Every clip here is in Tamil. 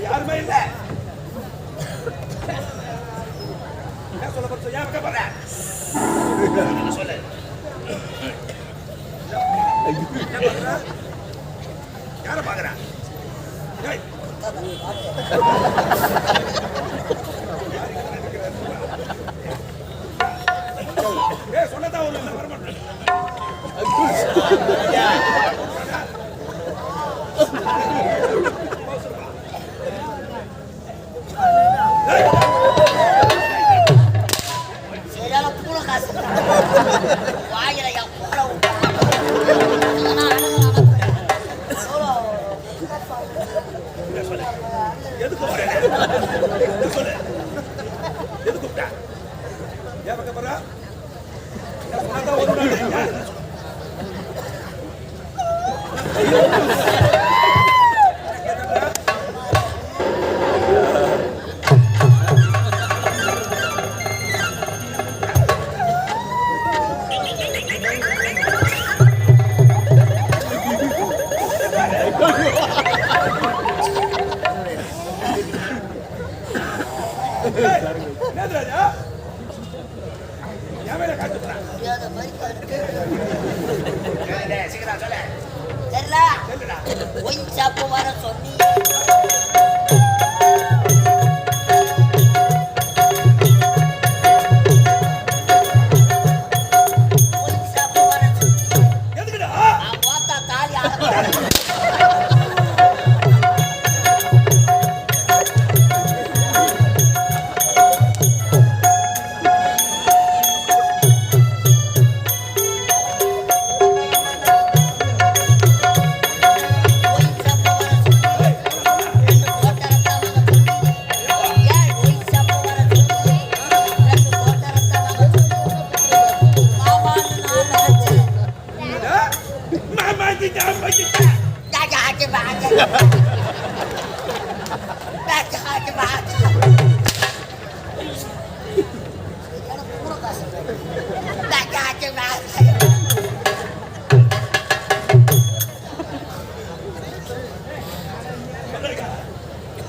யாருமே இல்ல சொல்ல போற ஏன் பக்க போற சொல்லு யார பாக்குற சொன்னதா ஒரு வரமாட்டேன்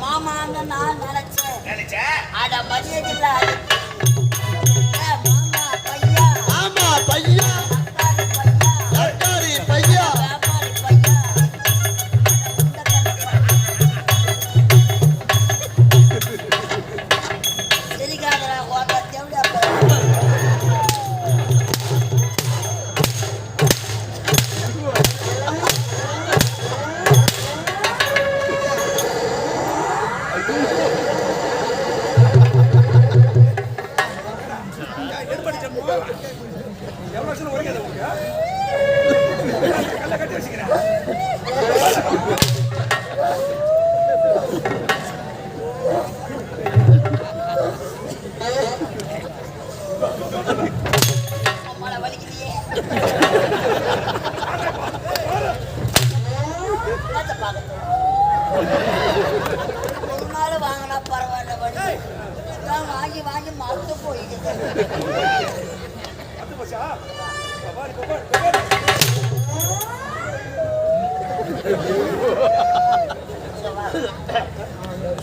மாமான்னு நான் நினைச்சேன் அட மதியதில்லை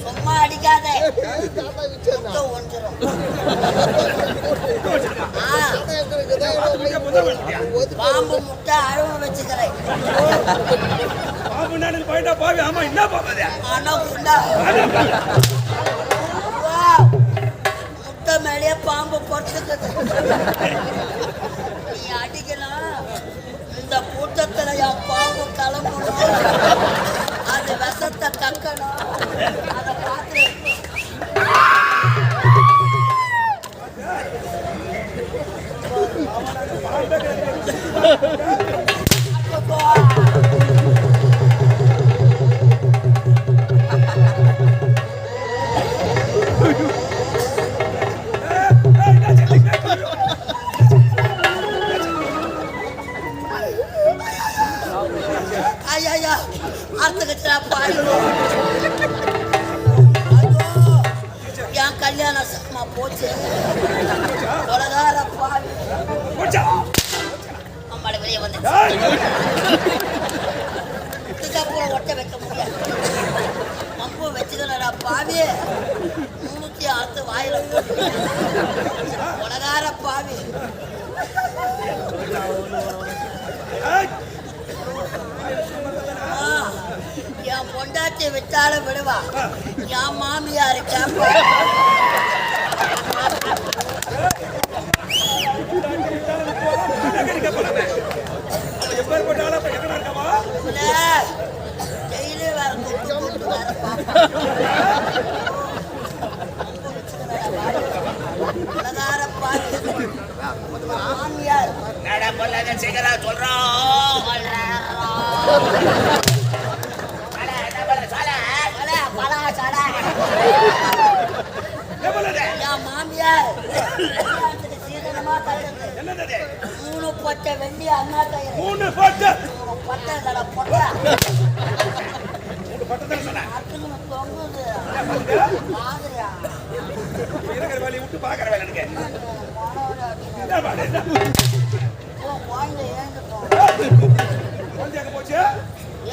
சும்மா அடிக்காத பாம்பு முட்டை அழுவ வச்சுக்கிறேன் முட்டை மேலேயே பாம்பு பொறுத்துக்குது நீ அடிக்கலாம் இந்த கூட்டத்துல என் பாம்பு கிளம்பணும் அது விஷத்தை கக்கணும் அதை பார்த்து என் கல்யாணம் சமா போச்சு. உலகார பாவி அம்மாடி வெளியே வந்து இதுக்கப்புறம் ஒட்ட வைக்க முடியாது. மம்பு வச்சுக்கலடா பாவி. 306 வாயில உலகார பாவி. என் பொண்டாட்டி விட்டாலும் விடுவா. என் மாமியாரு கேப்பா. டெய்லி வேற கொண்டு வேற பாப்பா. உலகார பாவி மாமியார் என் மாமியார் சீதனமா தந்தது 3 பொட்டை வெள்ளி அண்ணா கயிறு. 3 பொட்டை பொட்டை பட்டத்தை சொன்ன தொங்குது மாதிரியா இருக்கிற வேலையை விட்டு பாக்குற வேலை எனக்கு குழந்தை ஏந்து எங்க போச்சு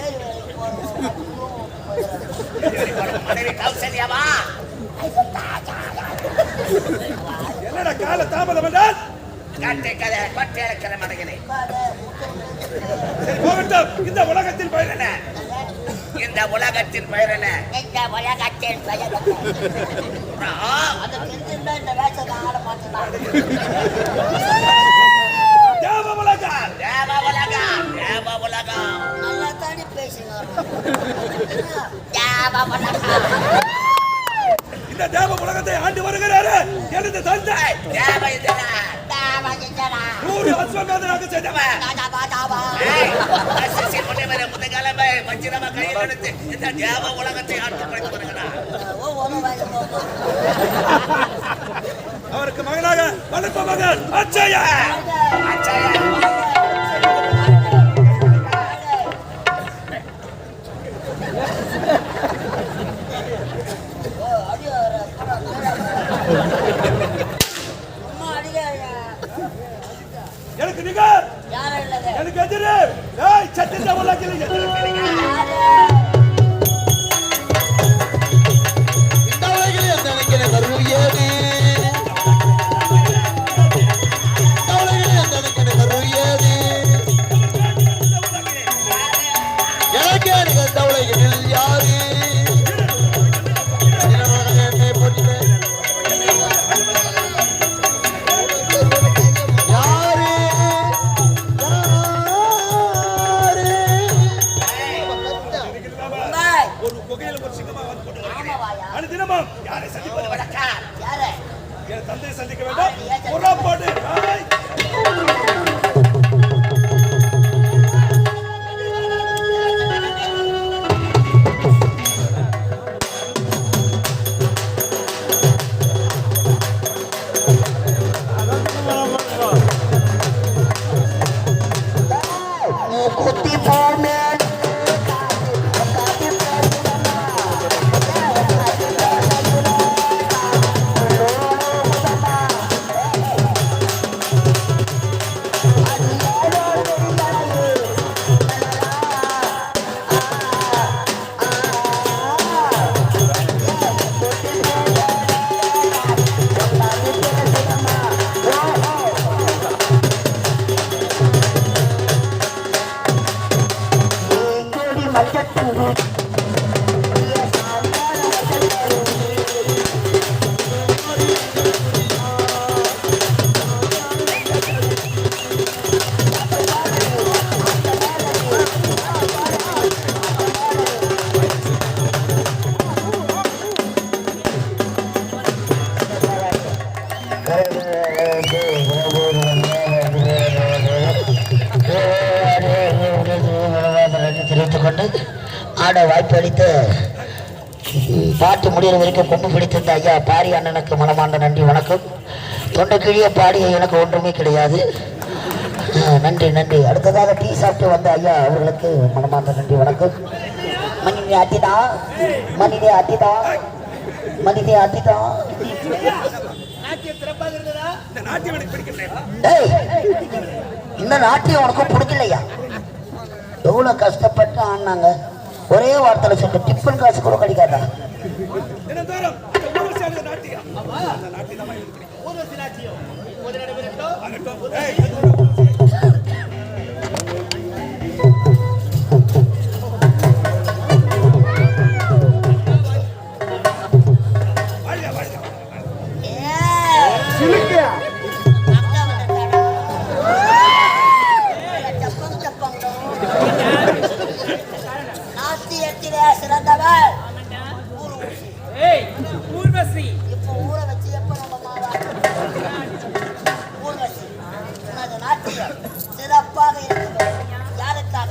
ஏறி வேலைக்கு போறோம். மனைவி கௌசல்யாவா என்னடா கால தாமதம் என்றால் கட்டை பட்டியலக்கிற மனைவினை சரி போகட்டும். இந்த உலகத்தில் பயிர் என்ன? இந்த உலகத்தின் பெயர் என்ன? இந்த உலகத்தின் பெயர் அது தெரிஞ்சிருந்தா இந்த வேஷத்தை ஆட மாட்டேன். தேவ உலகம். தேவ உலகம். தேவ உலகம். நல்லா தாண்டி பேசுங்க. தேவ உலகம். இந்த தேவ உலகத்தை ஆண்டு வருகிறாரு எனது தந்தை தேவ இதனா. தேவ இதனா. 100 அஸ்வமேதனாக செய்தவன். முதுகலமை வஞ்சிரம கையில் எடுத்து இந்த தேவ உலகத்தை ஆட்சி படைத்து வருகிறார். அவருக்கு மகனாக வளர்த்த மகன் அச்சயா. எனக்கு நிகர் எனக்கு எதிரே சத்திய உலகில் தந்தை சந்திக்க வேண்டும். புறப்படு. தெரிவித்துக் கொண்டு ஆட வாய்ப்பு அளித்து பாட்டு முடிகிற வரைக்கும் கொண்டு பிடித்திருந்த ஐயா பாரி அண்ணனுக்கு மனமார்ந்த நன்றி வணக்கம். தொண்டை கிழிய பாடிய எனக்கு ஒன்றுமே கிடையாது. நன்றி நன்றி. அடுத்ததாக டீ சாப்பிட்டு வந்த ஐயா அவர்களுக்கு மனமார்ந்த நன்றி வணக்கம். மனிதே அத்திதா மனிதே அத்திதா மனிதே அத்திதா. நாட்டியம் சிறப்பாக இருந்ததா? இந்த நாட்டியம் எனக்கு பிடிக்கலையா? ஏய், இந்த நாட்டியம் உனக்கு பிடிக்கலையா? எவ்வளவு கஷ்டப்பட்டு ஆனாங்க. ஒரே வார்த்தையில சொல்ல டிஃபன் காசு கூட கிடைக்காதா? தினந்தோறும் இந்த ஊர்வசி ஆடுற நாட்டியம். அந்த நாட்டியம் தான் எனக்கு பிடிக்கும். ஊர்வசி நாட்டியம் இப்போது நடைபெறட்டும். ஆகட்டும். ஏய், வாழ்க, வாழ்க, வாழ்க. நாட்டியத்திலே சிறந்தவர் ஊர்வசி இப்ப ஊற வச்சு எப்ப நம்ம ஊர்வசி உனது நாட்டியம் சிறப்பாக இருக்கிறது. யாருக்காக?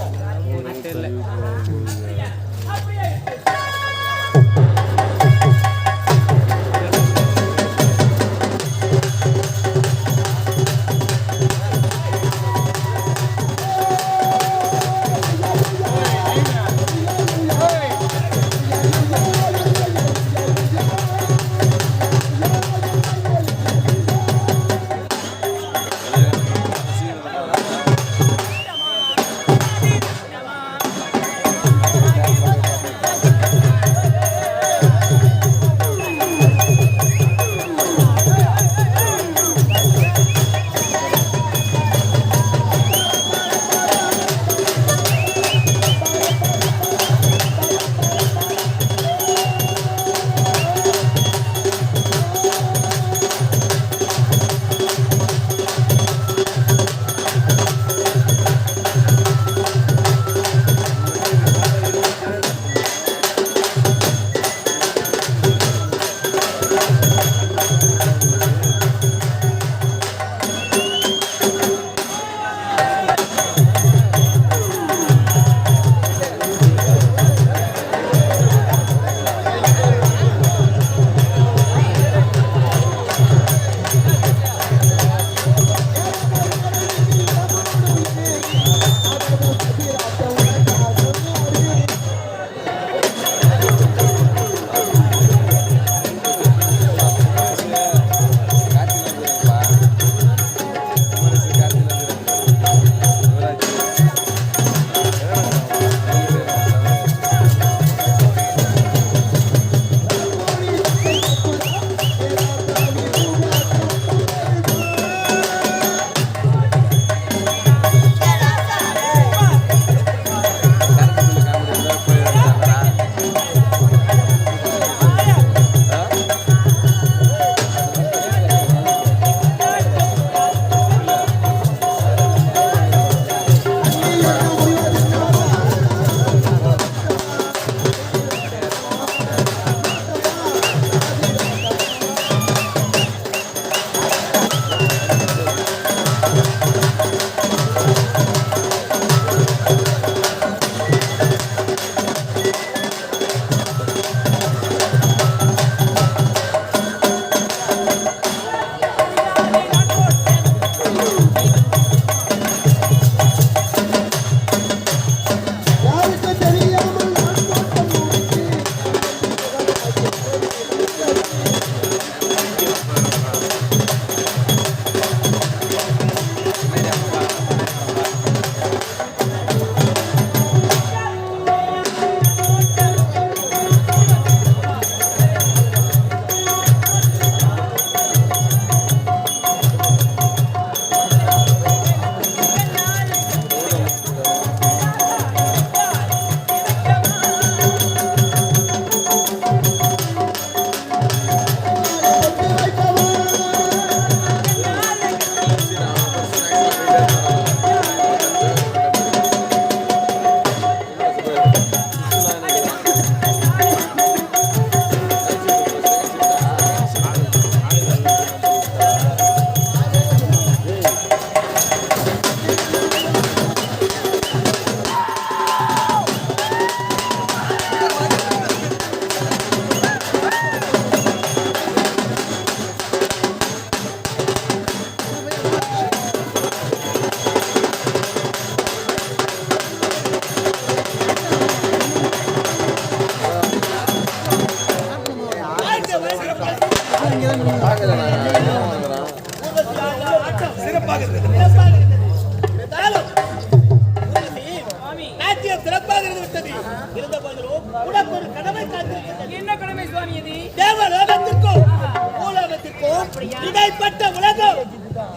அப்படிப்பட்ட உலகம்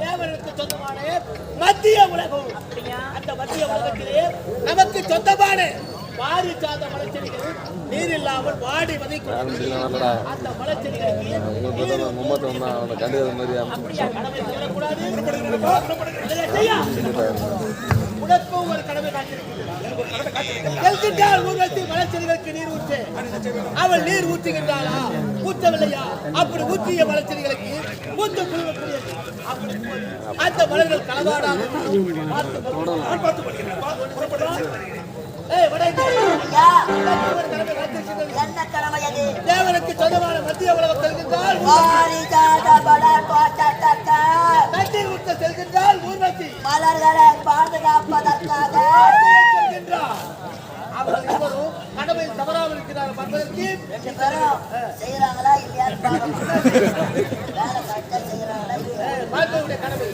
தேவனுக்கு சொந்தமான மத்திய உலகம். அந்த மத்திய உலகத்திலே நமக்கு சொந்தமான வாரி சார்ந்த மலைச்செடிகள் நீர் இல்லாமல் வாடி வதைக்கும். அந்த மலைச்செடிகளுக்கு கடமை தவறக்கூடாது. உனக்கும் ஒரு கடமை காத்திருக்கிறார். ஊர்வலத்தில் மலைச்செடிகளுக்கு நீர் ஊற்று. அவள் நீர் ஊற்றுகின்றாளா ஊற்றவில்லையா? அப்படி ஊற்றிய மலைச்செடிகளுக்கு மூத்த குழுவக்கூடியது. அந்த மலர்கள் களவாடாக என்ன கடமை அது? தேவனுக்கு சொந்தமான மத்திய உலகம் செல்கின்றால் தண்ணீர் ஊற்ற செல்கின்றால் ஊர்வசி மலர்களை பாதுகாப்பதற்காக செல்கின்றார். அவர்கள் இருவரும் கடமையில் தவறாமல் இருக்கிறார் என்பதற்கு செய்யறாங்களா இல்லையா? வேலை கரெக்டா செய்யறாங்களா? பார்க்கக்கூடிய கடமை